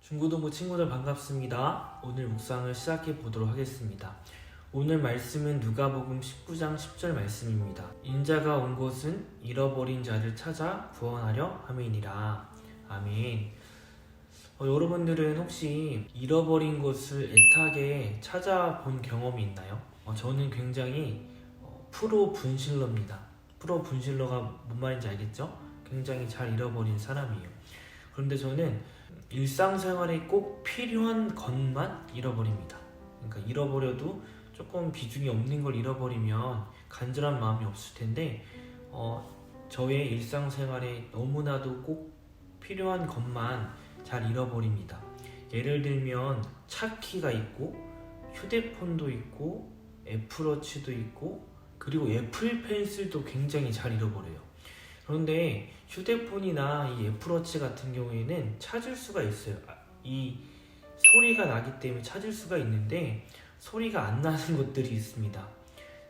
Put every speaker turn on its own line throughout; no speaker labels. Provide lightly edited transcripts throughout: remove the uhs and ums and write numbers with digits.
중고등부 친구들 반갑습니다. 오늘 묵상을 시작해 보도록 하겠습니다. 오늘 말씀은 누가복음 19장 10절 말씀입니다. 인자가 온 곳은 잃어버린 자를 찾아 구원하려 함이니라. 아멘. 여러분들은 혹시 잃어버린 것을 애타게 찾아본 경험이 있나요? 저는 굉장히 프로 분실러입니다. 프로 분실러가 뭔 말인지 알겠죠? 굉장히 잘 잃어버린 사람이에요. 그런데 저는 일상생활에 꼭 필요한 것만 잃어버립니다. 그러니까 잃어버려도 조금 비중이 없는 걸 잃어버리면 간절한 마음이 없을 텐데 저의 일상생활에 너무나도 꼭 필요한 것만 잘 잃어버립니다. 예를 들면 차키가 있고 휴대폰도 있고 애플워치도 있고 그리고 애플 펜슬도 굉장히 잘 잃어버려요. 그런데 휴대폰이나 이 애플워치 같은 경우에는 찾을 수가 있어요. 이 소리가 나기 때문에 찾을 수가 있는데 소리가 안 나는 것들이 있습니다.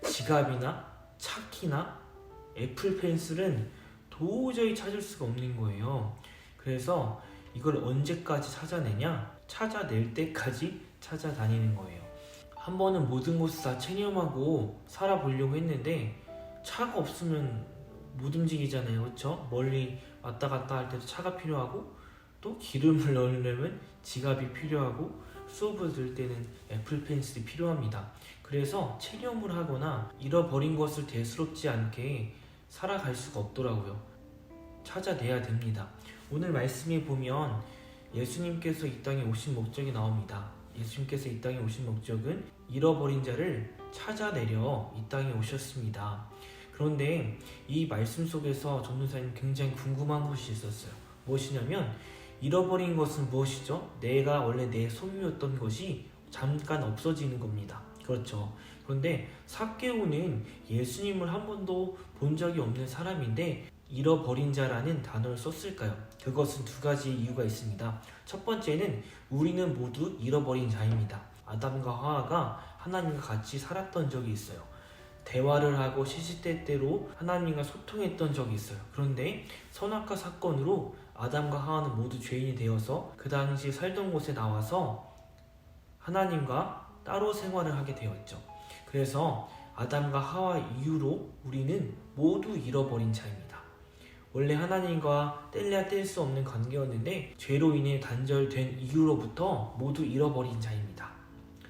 지갑이나 차키나 애플 펜슬은 도저히 찾을 수가 없는 거예요. 그래서 이걸 언제까지 찾아내냐? 찾아낼 때까지 찾아다니는 거예요. 한 번은 모든 것을 다 체념하고 살아보려고 했는데 차가 없으면 못 움직이잖아요. 그렇죠? 멀리 왔다 갔다 할 때도 차가 필요하고 또 기름을 넣으려면 지갑이 필요하고 수업을 들을 때는 애플 펜슬이 필요합니다. 그래서 체념을 하거나 잃어버린 것을 대수롭지 않게 살아갈 수가 없더라고요. 찾아내야 됩니다. 오늘 말씀에 보면 예수님께서 이 땅에 오신 목적이 나옵니다. 예수님께서 이 땅에 오신 목적은 잃어버린 자를 찾아내려 이 땅에 오셨습니다. 그런데 이 말씀 속에서 전도사님 굉장히 궁금한 것이 있었어요. 무엇이냐면 잃어버린 것은 무엇이죠? 내가 원래 내 소유였던 것이 잠깐 없어지는 겁니다. 그렇죠. 그런데 삭개오는 예수님을 한 번도 본 적이 없는 사람인데 잃어버린 자라는 단어를 썼을까요? 그것은 두 가지 이유가 있습니다. 첫 번째는 우리는 모두 잃어버린 자입니다. 아담과 하와가 하나님과 같이 살았던 적이 있어요. 대화를 하고 시시때때로 하나님과 소통했던 적이 있어요. 그런데 선악과 사건으로 아담과 하와는 모두 죄인이 되어서 그 당시 살던 곳에 나와서 하나님과 따로 생활을 하게 되었죠. 그래서 아담과 하와 이후로 우리는 모두 잃어버린 자입니다. 원래 하나님과 뗄래야 뗄 수 없는 관계였는데 죄로 인해 단절된 이후로부터 모두 잃어버린 자입니다.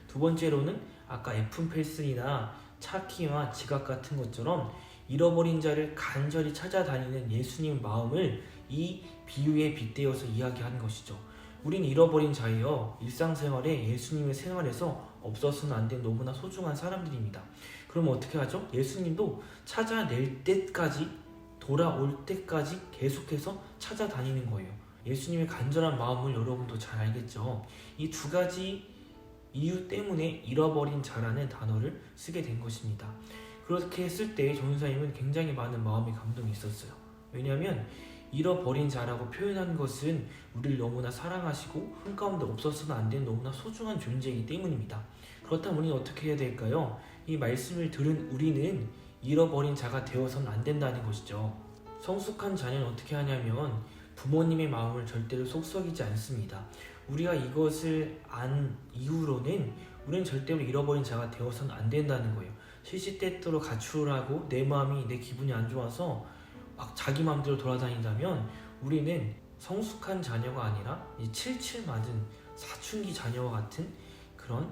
두 번째로는 아까 애플 펜슬이나 차키와 지갑 같은 것처럼 잃어버린 자를 간절히 찾아다니는 예수님 마음을 이 비유에 빗대어서 이야기하는 것이죠. 우린 잃어버린 자예요. 일상생활에 예수님의 생활에서 없어서는 안 된 너무나 소중한 사람들입니다. 그럼 어떻게 하죠? 예수님도 찾아낼 때까지 돌아올 때까지 계속해서 찾아다니는 거예요. 예수님의 간절한 마음을 여러분도 잘 알겠죠? 이 두 가지 이유 때문에 잃어버린 자라는 단어를 쓰게 된 것입니다. 그렇게 했을 때 전도사님은 굉장히 많은 마음의 감동이 있었어요. 왜냐하면 잃어버린 자라고 표현한 것은 우리를 너무나 사랑하시고 한가운데 없어서는 안 되는 너무나 소중한 존재이기 때문입니다. 그렇다면 우리는 어떻게 해야 될까요? 이 말씀을 들은 우리는 잃어버린 자가 되어서는 안 된다는 것이죠. 성숙한 자녀는 어떻게 하냐면 부모님의 마음을 절대로 속썩이지 않습니다. 우리가 이것을 안 이후로는 우리는 절대로 잃어버린 자가 되어서는 안 된다는 거예요. 시시때때로 가출을 하고 내 마음이 내 기분이 안 좋아서 막 자기 마음대로 돌아다닌다면 우리는 성숙한 자녀가 아니라 칠칠 맞은 사춘기 자녀와 같은 그런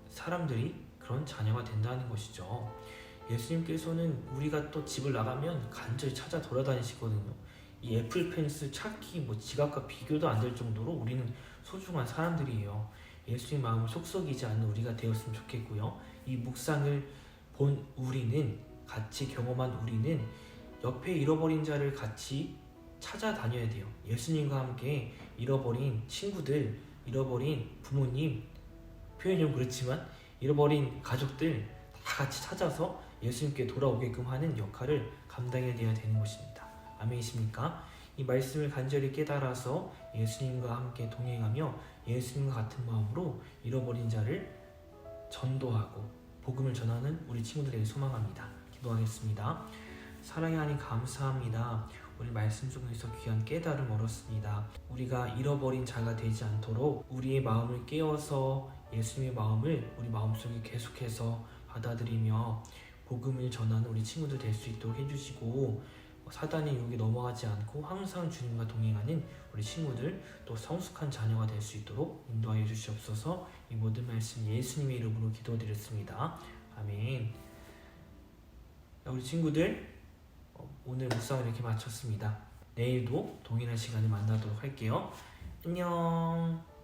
사람들이 그런 자녀가 된다는 것이죠. 예수님께서는 우리가 또 집을 나가면 간절히 찾아 돌아다니시거든요. 이 애플 펜슬, 차키, 지갑과 비교도 안 될 정도로 우리는 소중한 사람들이에요. 예수님 마음을 속썩이지 않는 우리가 되었으면 좋겠고요. 이 묵상을 본 우리는, 같이 경험한 우리는 옆에 잃어버린 자를 같이 찾아다녀야 돼요. 예수님과 함께 잃어버린 친구들, 잃어버린 부모님, 표현이 좀 그렇지만 잃어버린 가족들 다 같이 찾아서 예수님께 돌아오게끔 하는 역할을 감당해야 되는 것입니다. 아멘이십니까? 이 말씀을 간절히 깨달아서 예수님과 함께 동행하며 예수님과 같은 마음으로 잃어버린 자를 전도하고 복음을 전하는 우리 친구들에게 소망합니다. 기도하겠습니다. 사랑의 하나님 감사합니다. 오늘 말씀 속에서 귀한 깨달음 얻었습니다. 우리가 잃어버린 자가 되지 않도록 우리의 마음을 깨워서 예수님의 마음을 우리 마음속에 계속해서 받아들이며 복음을 전하는 우리 친구들 될 수 있도록 해주시고, 사단의 유혹에 넘어가지 않고 항상 주님과 동행하는 우리 친구들, 또 성숙한 자녀가 될 수 있도록 인도하여 주시옵소서. 이 모든 말씀 예수님의 이름으로 기도드렸습니다. 아멘. 우리 친구들, 오늘 묵상을 이렇게 마쳤습니다. 내일도 동일한 시간에 만나도록 할게요. 안녕.